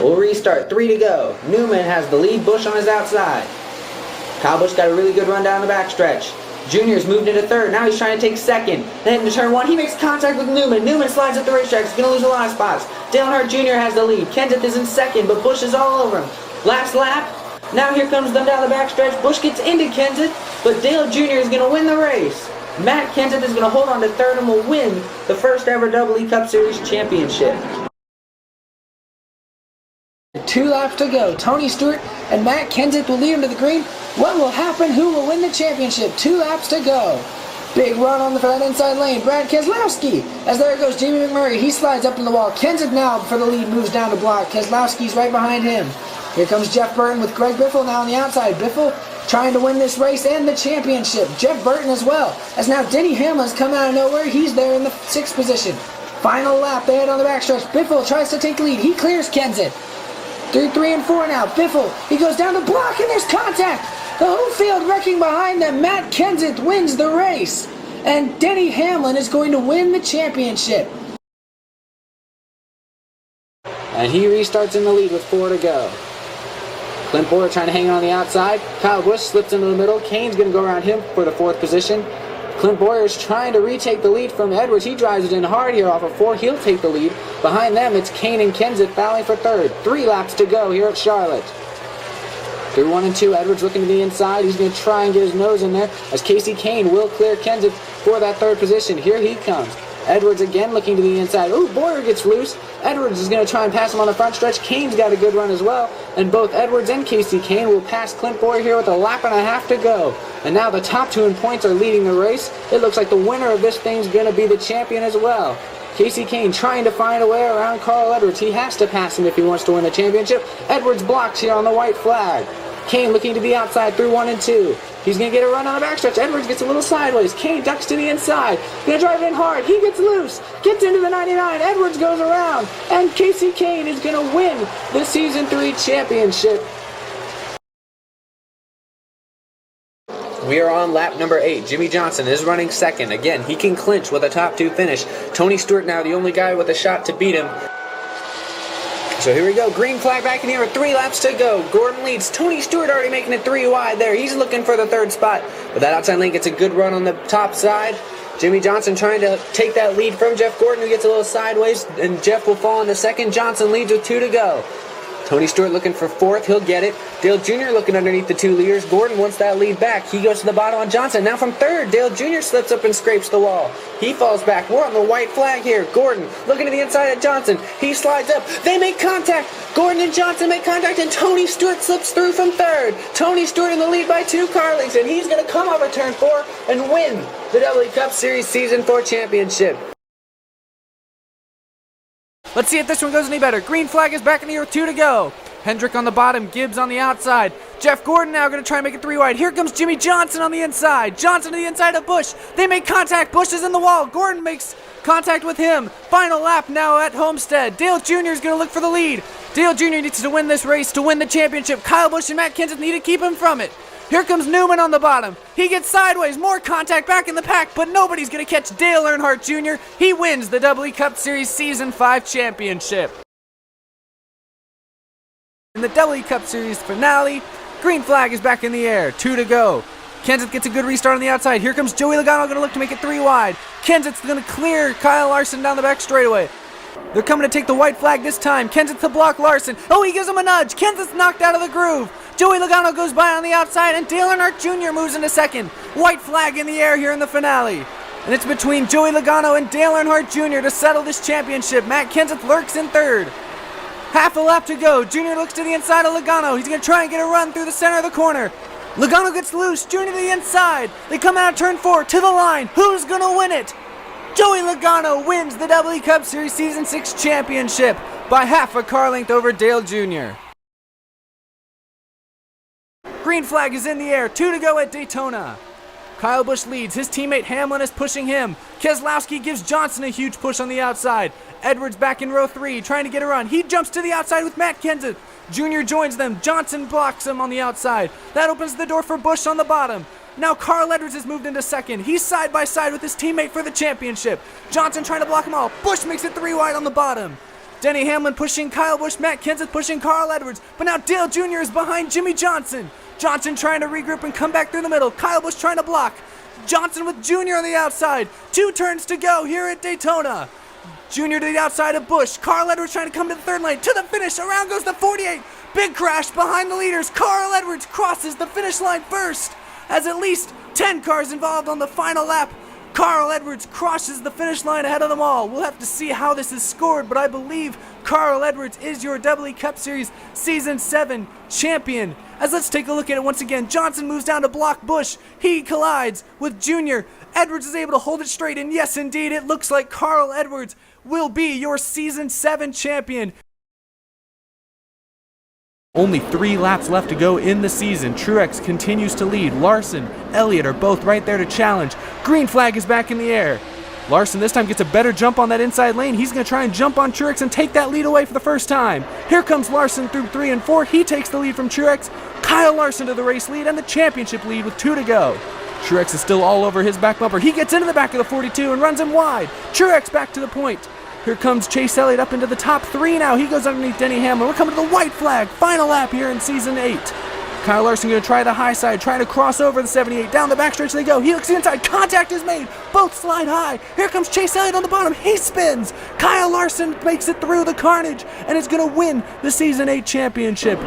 We'll restart. 3 to go. Newman has the lead. Busch on his outside. Kyle Busch got a really good run down the backstretch. Junior's moved into third. Now he's trying to take second. Then into turn 1, he makes contact with Newman. Newman slides at the racetrack. He's going to lose a lot of spots. Dale Earnhardt Jr. has the lead. Kenseth is in second, but Busch is all over him. Last lap. Now here comes them down the backstretch. Busch gets into Kenseth, but Dale Jr. is going to win the race. Matt Kenseth is going to hold on to third and will win the first ever E Cup Series championship. 2 laps to go. Tony Stewart and Matt Kenseth will lead him to the green. What will happen? Who will win the championship? 2 laps to go. Big run on the that inside lane. Brad Keselowski. As there goes Jamie McMurray. He slides up to the wall. Kenseth now for the lead moves down to block. Keselowski's right behind him. Here comes Jeff Burton with Greg Biffle now on the outside. Biffle trying to win this race and the championship. Jeff Burton as well. As now Denny Hamlin's come out of nowhere. He's there in the 6th position. Final lap. They head on the backstretch. Biffle tries to take the lead. He clears Kenseth. Through 3 and 4 now. Biffle. He goes down the block and there's contact. The whole field wrecking behind them. Matt Kenseth wins the race. And Denny Hamlin is going to win the championship. And he restarts in the lead with 4 to go. Clint Bowyer trying to hang on the outside. Kyle Busch slips into the middle. Kane's going to go around him for the 4th position. Clint Bowyer is trying to retake the lead from Edwards. He drives it in hard here off of 4. He'll take the lead. Behind them, it's Kane and Kenseth battling for 3rd. 3 laps to go here at Charlotte. Through 1 and 2, Edwards looking to the inside. He's going to try and get his nose in there as Kasey Kahne will clear Kenseth for that 3rd position. Here he comes. Edwards again looking to the inside. Ooh, Bowyer gets loose. Edwards is going to try and pass him on the front stretch. Kane's got a good run as well. And both Edwards and Kasey Kahne will pass Clint Bowyer here with a lap and a half to go. And now the top 2 in points are leading the race. It looks like the winner of this thing's going to be the champion as well. Kasey Kahne trying to find a way around Carl Edwards. He has to pass him if he wants to win the championship. Edwards blocks here on the white flag. Kahne looking to the outside through 1 and 2. He's going to get a run on the backstretch. Edwards gets a little sideways. Kahne ducks to the inside. Going to drive in hard. He gets loose. Gets into the 99. Edwards goes around. And Kasey Kahne is going to win the Season 3 championship. We are on lap number 8. Jimmie Johnson is running 2nd. Again, he can clinch with a top 2 finish. Tony Stewart now the only guy with a shot to beat him. So here we go, green flag back in here with 3 laps to go. Gordon leads. Tony Stewart already making it 3 wide there. He's looking for the 3rd spot. But that outside lane gets a good run on the top side. Jimmie Johnson trying to take that lead from Jeff Gordon, who gets a little sideways, and Jeff will fall into 2nd. Johnson leads with 2 to go. Tony Stewart looking for 4th. He'll get it. Dale Jr. looking underneath the 2 leaders. Gordon wants that lead back. He goes to the bottom on Johnson. Now from 3rd, Dale Jr. slips up and scrapes the wall. He falls back. We're on the white flag here. Gordon looking to the inside of Johnson. He slides up. They make contact. Gordon and Johnson make contact, and Tony Stewart slips through from 3rd. Tony Stewart in the lead by 2 car lengths, and he's going to come over turn 4 and win the E Cup Series Season 4 championship. Let's see if this one goes any better. Green flag is back in the air with 2 to go. Hendrick on the bottom, Gibbs on the outside. Jeff Gordon now going to try and make it 3 wide. Here comes Jimmie Johnson on the inside. Johnson to the inside of Busch. They make contact. Busch is in the wall. Gordon makes contact with him. Final lap now at Homestead. Dale Jr. is going to look for the lead. Dale Jr. needs to win this race to win the championship. Kyle Busch and Matt Kenseth need to keep him from it. Here comes Newman on the bottom. He gets sideways. More contact back in the pack, but nobody's going to catch Dale Earnhardt Jr. He wins the E Cup Series Season 5 championship. In the E Cup Series finale, green flag is back in the air. 2 to go. Kenseth gets a good restart on the outside. Here comes Joey Logano going to look to make it 3 wide. Kenseth's going to clear Kyle Larson down the back straightaway. They're coming to take the white flag this time. Kenseth to block Larson. Oh, he gives him a nudge. Kenseth's knocked out of the groove. Joey Logano goes by on the outside, and Dale Earnhardt Jr. moves into 2nd. White flag in the air here in the finale. And it's between Joey Logano and Dale Earnhardt Jr. to settle this championship. Matt Kenseth lurks in 3rd. Half a lap to go. Jr. looks to the inside of Logano. He's going to try and get a run through the center of the corner. Logano gets loose. Jr. to the inside. They come out of turn 4 to the line. Who's going to win it? Joey Logano wins the E Cup Series Season 6 championship by half a car length over Dale Jr. Green flag is in the air. 2 to go at Daytona. Kyle Busch leads. His teammate Hamlin is pushing him. Keselowski gives Johnson a huge push on the outside. Edwards back in row 3, trying to get a run. He jumps to the outside with Matt Kenseth. Jr. joins them. Johnson blocks him on the outside. That opens the door for Busch on the bottom. Now Carl Edwards has moved into 2nd. He's side by side with his teammate for the championship. Johnson trying to block him all. Busch makes it 3 wide on the bottom. Denny Hamlin pushing Kyle Busch, Matt Kenseth pushing Carl Edwards, but now Dale Jr. is behind Jimmy Johnson. Johnson trying to regroup and come back through the middle. Kyle Busch trying to block. Johnson with Jr. on the outside. 2 turns to go here at Daytona. Jr. to the outside of Busch. Carl Edwards trying to come to the third lane. To the finish. Around goes the 48. Big crash behind the leaders. Carl Edwards crosses the finish line first. As at least 10 cars involved on the final lap. Carl Edwards crosses the finish line ahead of them all. We'll have to see how this is scored, but I believe Carl Edwards is your WWE Cup Series Season 7 champion. As let's take a look at it once again. Johnson moves down to block Busch. He collides with Jr. Edwards is able to hold it straight, and yes, indeed, it looks like Carl Edwards will be your Season 7 champion. Only 3 laps left to go in the season. Truex continues to lead. Larson, Elliott are both right there to challenge. Green flag is back in the air. Larson this time gets a better jump on that inside lane. He's going to try and jump on Truex and take that lead away for the first time. Here comes Larson through 3 and 4. He takes the lead from Truex. Kyle Larson to the race lead and the championship lead with 2 to go. Truex is still all over his back bumper. He gets into the back of the 42 and runs him wide. Truex back to the point. Here comes Chase Elliott up into the top 3 now. He goes underneath Denny Hamlin. We're coming to the white flag. Final lap here in Season 8. Kyle Larson going to try the high side, trying to cross over the 78. Down the backstretch they go. He looks inside. Contact is made. Both slide high. Here comes Chase Elliott on the bottom. He spins. Kyle Larson makes it through the carnage and is going to win the Season 8 championship.